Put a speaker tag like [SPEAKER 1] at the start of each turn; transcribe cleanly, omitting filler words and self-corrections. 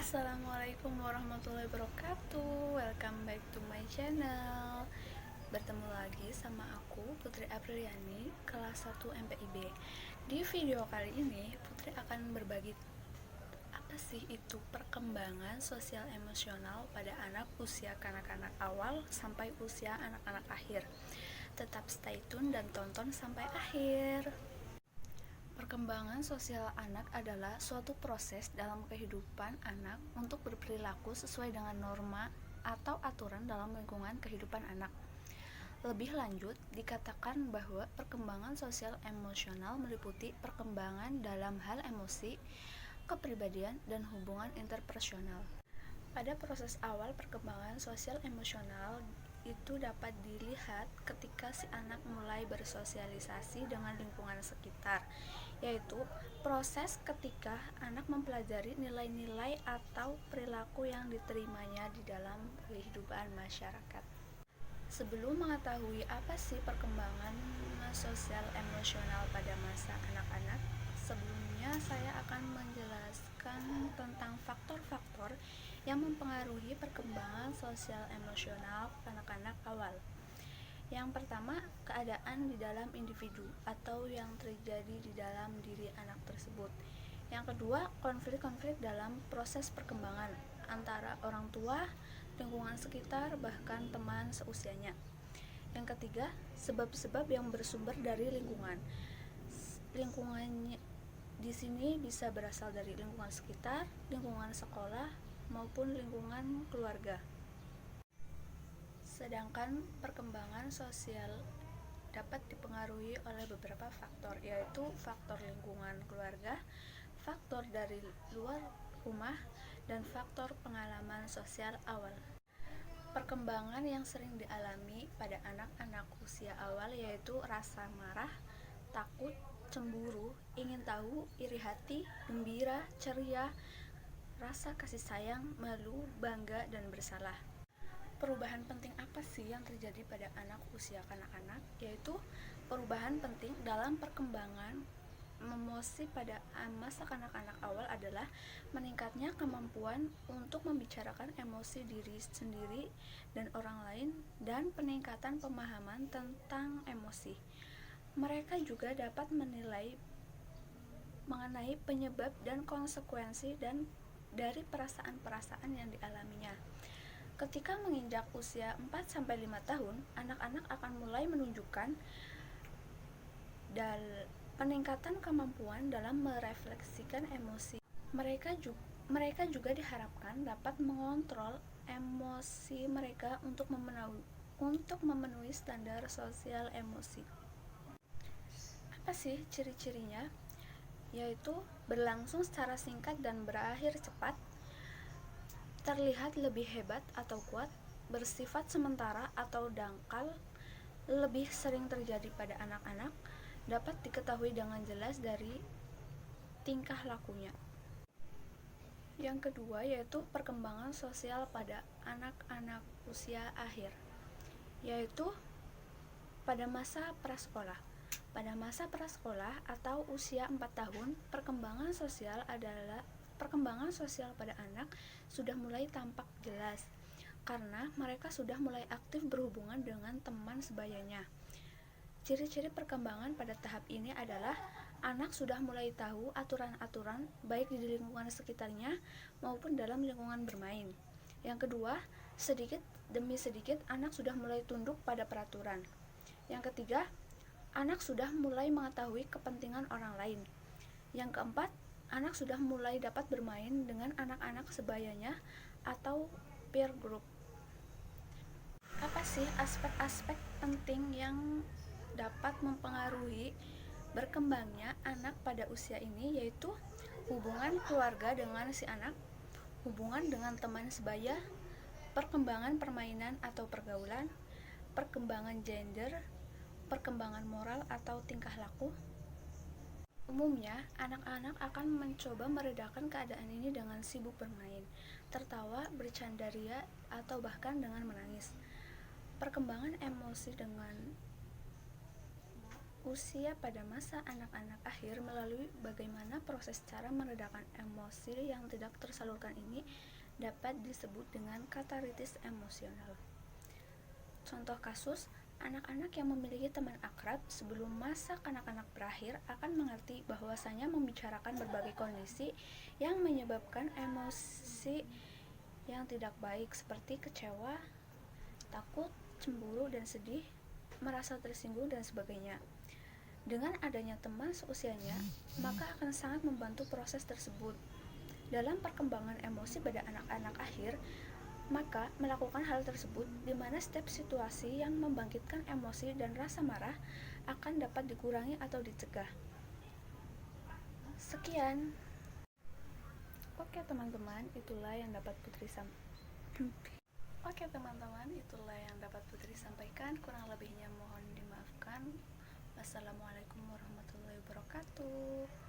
[SPEAKER 1] Assalamualaikum warahmatullahi wabarakatuh. Welcome back to my channel. Bertemu lagi sama aku Putri Apriliani, kelas 1 MPIB. Di video kali ini Putri akan berbagi apa sih itu perkembangan sosial emosional pada anak usia kanak-kanak awal sampai usia anak-anak akhir. Tetap stay tune dan tonton sampai akhir. Perkembangan sosial anak adalah suatu proses dalam kehidupan anak untuk berperilaku sesuai dengan norma atau aturan dalam lingkungan kehidupan anak. Lebih lanjut, dikatakan bahwa perkembangan sosial emosional meliputi perkembangan dalam hal emosi, kepribadian, dan hubungan interpersonal. Pada proses awal perkembangan sosial emosional itu dapat dilihat ketika si anak mulai bersosialisasi dengan lingkungan sekitar, yaitu proses ketika anak mempelajari nilai-nilai atau perilaku yang diterimanya di dalam kehidupan masyarakat. Sebelum mengetahui apa sih perkembangan sosial emosional pada masa anak-anak, sebelumnya saya akan menjelaskan tentang faktor-faktor yang mempengaruhi perkembangan sosial emosional anak-anak awal. Yang pertama, keadaan di dalam individu atau yang terjadi di dalam diri anak tersebut. Yang kedua, konflik-konflik dalam proses perkembangan antara orang tua, lingkungan sekitar, bahkan teman seusianya. Yang ketiga, sebab-sebab yang bersumber dari lingkungan. Lingkungannya di sini bisa berasal dari lingkungan sekitar, lingkungan sekolah, maupun lingkungan keluarga. Sedangkan perkembangan sosial dapat dipengaruhi oleh beberapa faktor, yaitu faktor lingkungan keluarga, faktor dari luar rumah, dan faktor pengalaman sosial awal. Perkembangan yang sering dialami pada anak-anak usia awal yaitu rasa marah, takut, cemburu, ingin tahu, iri hati, gembira, ceria, rasa kasih sayang, malu, bangga, dan bersalah. Perubahan penting apa sih yang terjadi pada anak usia kanak-kanak? Yaitu perubahan penting dalam perkembangan emosi pada masa kanak-kanak awal adalah meningkatnya kemampuan untuk membicarakan emosi diri sendiri dan orang lain, dan peningkatan pemahaman tentang emosi. Mereka juga dapat menilai mengenai penyebab dan konsekuensi dari perasaan-perasaan yang dialaminya. Ketika menginjak usia 4-5 tahun, anak-anak akan mulai menunjukkan peningkatan kemampuan dalam merefleksikan emosi. Mereka juga diharapkan dapat mengontrol emosi mereka untuk memenuhi standar sosial emosi. Apa sih ciri-cirinya? Yaitu berlangsung secara singkat dan berakhir cepat, terlihat lebih hebat atau kuat, bersifat sementara atau dangkal, lebih sering terjadi pada anak-anak, dapat diketahui dengan jelas dari tingkah lakunya. Yang kedua yaitu perkembangan sosial pada anak-anak usia akhir, yaitu pada masa prasekolah. Pada masa prasekolah atau usia 4 tahun, perkembangan sosial pada anak sudah mulai tampak jelas karena mereka sudah mulai aktif berhubungan dengan teman sebayanya. Ciri-ciri perkembangan pada tahap ini adalah anak sudah mulai tahu aturan-aturan baik di lingkungan sekitarnya maupun dalam lingkungan bermain. Yang kedua, sedikit demi sedikit anak sudah mulai tunduk pada peraturan. Yang ketiga, anak sudah mulai mengetahui kepentingan orang lain. Yang keempat, anak sudah mulai dapat bermain dengan anak-anak sebayanya atau peer group. Apa sih aspek-aspek penting yang dapat mempengaruhi berkembangnya anak pada usia ini? Yaitu hubungan keluarga dengan si anak, hubungan dengan teman sebaya, perkembangan permainan atau pergaulan, perkembangan gender, perkembangan moral atau tingkah laku. Umumnya, anak-anak akan mencoba meredakan keadaan ini dengan sibuk bermain, tertawa, bercanda ria, atau bahkan dengan menangis. Perkembangan emosi dengan usia pada masa anak-anak akhir melalui bagaimana proses cara meredakan emosi yang tidak tersalurkan ini dapat disebut dengan kataritis emosional. Contoh kasus, anak-anak yang memiliki teman akrab sebelum masa kanak-kanak berakhir akan mengerti bahwasanya membicarakan berbagai kondisi yang menyebabkan emosi yang tidak baik seperti kecewa, takut, cemburu, dan sedih, merasa tersinggung, dan sebagainya. Dengan adanya teman seusianya, maka akan sangat membantu proses tersebut. Dalam perkembangan emosi pada anak-anak akhir, maka melakukan hal tersebut di mana setiap situasi yang membangkitkan emosi dan rasa marah akan dapat dikurangi atau dicegah. Sekian. Oke teman-teman, itulah yang dapat Putri sampaikan. Kurang lebihnya mohon dimaafkan. Wassalamualaikum warahmatullahi wabarakatuh.